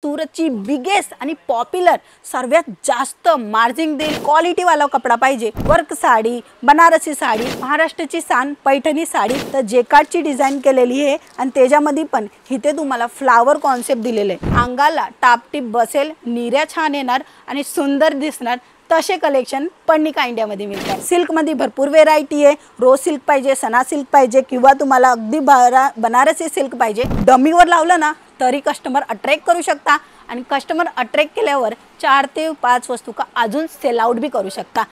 सूरतची biggest आणि popular सर्वात जास्त मार्जिन देईल क्वालिटी वाला कपडा पाहिजे। वर्क साडी, बनारसी साडी, महाराष्ट्राची सान पैठणी साडी तर जेकार्डची डिझाइन केलेली आहे आणि त्याच्यामध्ये पण इथे तुम्हाला फ्लावर कॉन्सेप्ट दिलेले आहे। अंगाला टापटीप बसेल, निर्या छान येणार आणि सुंदर दिसणार तसे कलेक्शन पन्निका इंडियामध्ये मिळतात। सिल्कमध्ये भरपूर व्हेरायटी आहे। रोज सिल्क पाहिजे, सना सिल्क पाहिजे किंवा तुम्हाला अगदी बनारसी सिल्क पाहिजे, डमीवर लावलं ना तरी कस्टमर अट्रॅक्ट करू शकता आणि कस्टमर अट्रॅक्ट केल्यावर 4 ते 5 वस्तू का अजून सेल आउट भी करू शकता।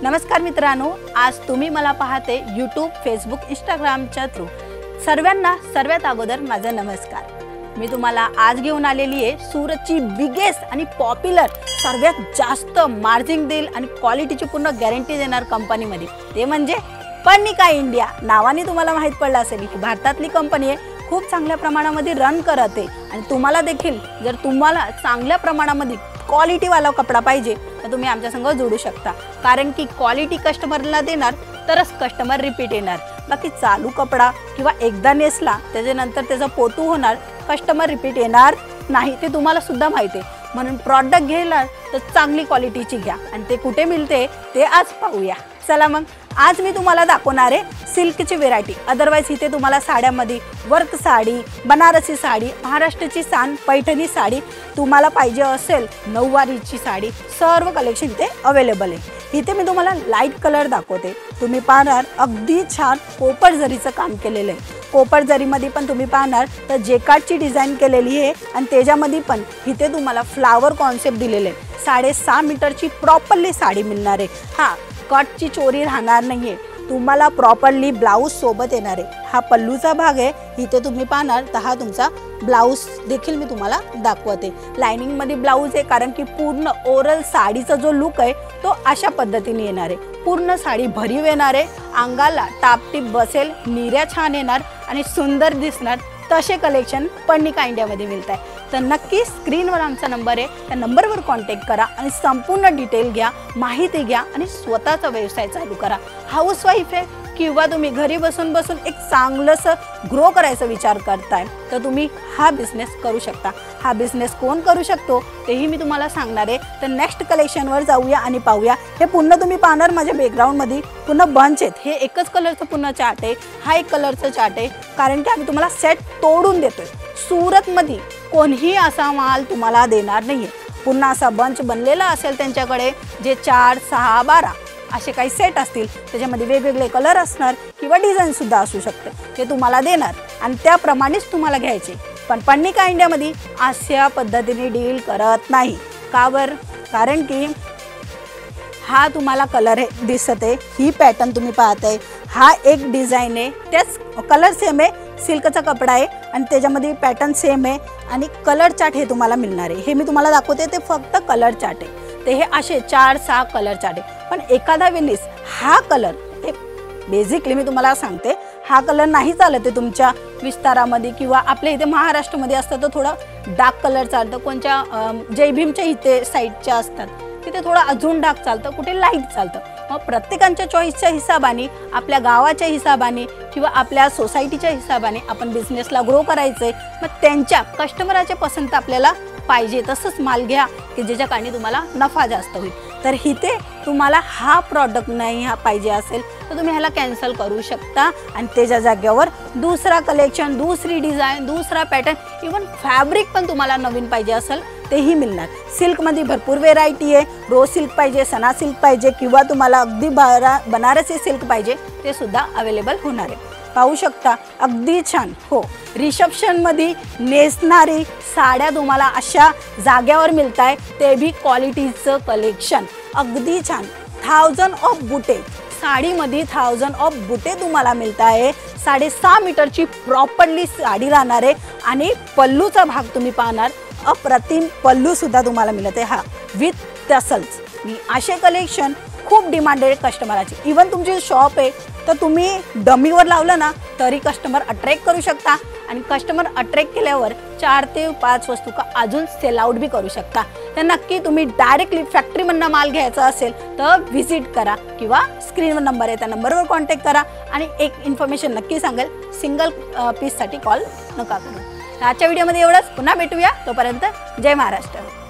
नमस्कार मित्रांनो, आज तुम्ही मला पाहते यूट्यूब, फेसबुक, इंस्टाग्रामच्या थ्रू। सर्वांना सर्वात अगोदर माझा नमस्कार। मी तुम्हाला आज घेऊन आलेली आहे सूरतची बिगेस्ट आणि पॉप्युलर सर्वात जास्त मार्जिन देईल आणि क्वालिटीची पूर्ण गॅरंटी देणार कंपनीमध्ये, ते म्हणजे पन्निका इंडिया। नावाने तुम्हाला माहित पडलं असेल की भारतातली कंपनी आहे, खूप चांगल्या प्रमाणामध्ये रन करत आहे आणि तुम्हाला देखील जर तुम्हाला चांगल्या प्रमाणामध्ये क्वालिटी वाला कपडा पाहिजे तर तुम्ही आमच्या संग जोडू शकता, कारण की क्वालिटी कस्टमरला देणार तरच कस्टमर रिपीट येणार। बाकी चालू कपडा किंवा एकदा नेसला त्याच्यानंतर त्याचा पोतू होणार, कस्टमर रिपीट येणार नाही, ते तुम्हाला सुद्धा माहिती आहे। म्हणून प्रॉडक्ट घ्यायला तर चांगली क्वालिटीची घ्या आणि ते कुठे मिळते ते आज पाहूया। चला मग, आज मी तुम्हाला दाखवणार आहे सिल्कची व्हेरायटी। अदरवाइज इथे तुम्हाला साड्यामध्ये वर्क साडी, बनारसी साडी, महाराष्ट्राची सान पैठणी साडी तुम्हाला पाहिजे असेल, नऊवारीची साडी, सर्व कलेक्शन इथे अवेलेबल आहे। इथे मी तुम्हाला लाईट कलर दाखवते, तुम्ही पाहणार अगदी छान कोपर जरीचं काम केलेलं आहे। कोपर जरीमध्ये पण तुम्ही पाहणार तर जेकार्डची डिझाइन केलेली आहे आणि त्याच्यामध्ये पण इथे तुम्हाला फ्लावर कॉन्सेप्ट दिलेले आहे। 6.5 मीटरची प्रॉपरली साडी मिळणार आहे। हां, कटची चोरी राहणार नाहीये, तुम्हाला प्रॉपरली ब्लाउज सोबत येणार आहे। हा पल्लूचा भाग आहे, इथे तुम्ही पाहणार तर हा तुमचा ब्लाउज देखील मी तुम्हाला दाखवते। लाइनिंग मध्ये ब्लाउज आहे, कारण की पूर्ण ओरल साडीचा जो लुक आहे तो अशा पद्धतीने येणार आहे। पूर्ण साडी भरीव येणार आहे, अंगाला टापटीप बसेल, निर्या छान येणार आणि सुंदर दिसणार तसे कलेक्शन पन्निका इंडियामध्ये मिळत आहे। तर नक्की स्क्रीनवर आमचा नंबर आहे, त्या नंबरवर कॉन्टॅक्ट करा आणि संपूर्ण डिटेल घ्या, माहिती घ्या आणि स्वतःचा व्यवसाय चालू करा। हाऊसवाईफ आहे किंवा तुम्ही घरी बसून एक चांगलंसं ग्रो करायचा विचार करताय तर तुम्ही हा बिझनेस करू शकता। हा बिझनेस कोण करू शकतो तेही मी तुम्हाला सांगणार आहे। तर नेक्स्ट कलेक्शनवर जाऊया आणि पाहूया। हे पुन्हा तुम्ही पाहणार माझ्या बॅकग्राऊंडमध्ये पुन्हा बंच आहेत, हे एकच कलरचं पुन्हा चार्ट आहे, हा एक कलरचं चार्ट आहे, कारण की आम्ही तुम्हाला सेट तोडून देतोय। सूरतमध्ये कोणीही असा माल तुम्हाला देणार नाहीये। पुन्हा असा बंच बनलेला असेल त्यांच्याकडे जे 4, 6, 12 असे काही सेट असतील, त्याच्यामध्ये वेगवेगळे कलर असणार किंवा डिझाईन सुद्धा असू शकते, ते तुम्हाला देणार आणि त्याप्रमाणेच तुम्हाला घ्यायचे। पण पन्निका इंडियामध्ये अशा पद्धतीने डील करत नाही। का बरं? कारण की हा तुम्हाला कलर आहे दिसत आहे, ही पॅटर्न तुम्ही पाहताय, हा एक डिझाइन आहे, त्याच कलर सेम आहे, सिल्कचा कपडा आहे आणि त्याच्यामध्ये पॅटर्न सेम आहे आणि कलर चार्ट हे तुम्हाला मिळणार आहे। हे मी तुम्हाला दाखवते ते फक्त कलर चार्ट आहे, ते हे असे 4-6 कलर चार्ट आहे। पण एखादा वेळेस हा कलर हे बेसिकली मी तुम्हाला सांगते, हा कलर नाही चालत आहे तुमच्या विस्तारामध्ये किंवा आपल्या इथे महाराष्ट्रामध्ये असतं तर थोडं डार्क कलर चालतं, कोणत्या जय भीमच्या इथे साईडच्या असतात तिथे थोडं अजून डार्क चालतं, कुठे लाईट चालतं। मग प्रत्येकांच्या चॉईसच्या हिसाबाने, आपल्या गावाच्या हिसाबाने किंवा आपल्या सोसायटीच्या हिसाबाने आपण बिझनेसला ग्रो करायचं आहे। मग त्यांच्या कस्टमराच्या पसंत आपल्याला पाहिजे तसंच माल घ्या की ज्याच्या कारणे तुम्हाला नफा जास्त होईल। तर इथे तुम्हाला हा प्रॉडक्ट नाही पाहिजे असेल तर तुम्ही ह्याला कॅन्सल करू शकता आणि त्याच्या जागेवर दुसरा कलेक्शन, दुसरी डिझाइन, दुसरा पॅटर्न, इवन फॅब्रिक पण तुम्हाला नवीन पाहिजे असेल तेही मिळणार। सिल्कमध्ये भरपूर व्हेरायटी आहे, रोज सिल्क पाहिजे, सना सिल्क पाहिजे किंवा तुम्हाला अगदी बनारसी सिल्क पाहिजे ते सुद्धा अवेलेबल होणार आहे। पाहू शकता अगदी छान। हो, रिसेप्शनमध्ये नेसणारी साड्या तुम्हाला अशा जाग्यावर मिळत आहे, ते भी क्वालिटीचं कलेक्शन अगदी छान। 1000 ऑफ बुटे साडीमध्ये 1000 ऑफ बुटे तुम्हाला मिळत आहे। 6.5 मीटरची प्रॉपरली साडी राहणार आहे आणि पल्लूचा भाग तुम्ही पाहणार अप्रतिम पल्लू सुद्धा तुम्हाला मिळत आहे, हा विथ टसल्स। मी असे कलेक्शन खूप डिमांडेड कस्टमराची. इवन तुमची शॉप आहे तर तुम्ही डमीवर लावलं ना तरी कस्टमर अट्रॅक्ट करू शकता आणि कस्टमर अट्रॅक्ट केल्यावर 4 ते 5 वस्तू का अजून सेल आउट बी करू शकता. तर नक्की तुम्ही डायरेक्टली फॅक्टरीमधनं माल घ्यायचा असेल तर व्हिजिट करा किंवा स्क्रीनवर नंबर आहे त्या नंबरवर कॉन्टॅक्ट करा. आणि एक इन्फॉर्मेशन नक्की सांगेल, सिंगल पीससाठी कॉल नका करू. आजच्या व्हिडिओमध्ये एवढंच. पुन्हा भेटूया. तोपर्यंत जय महाराष्ट्र.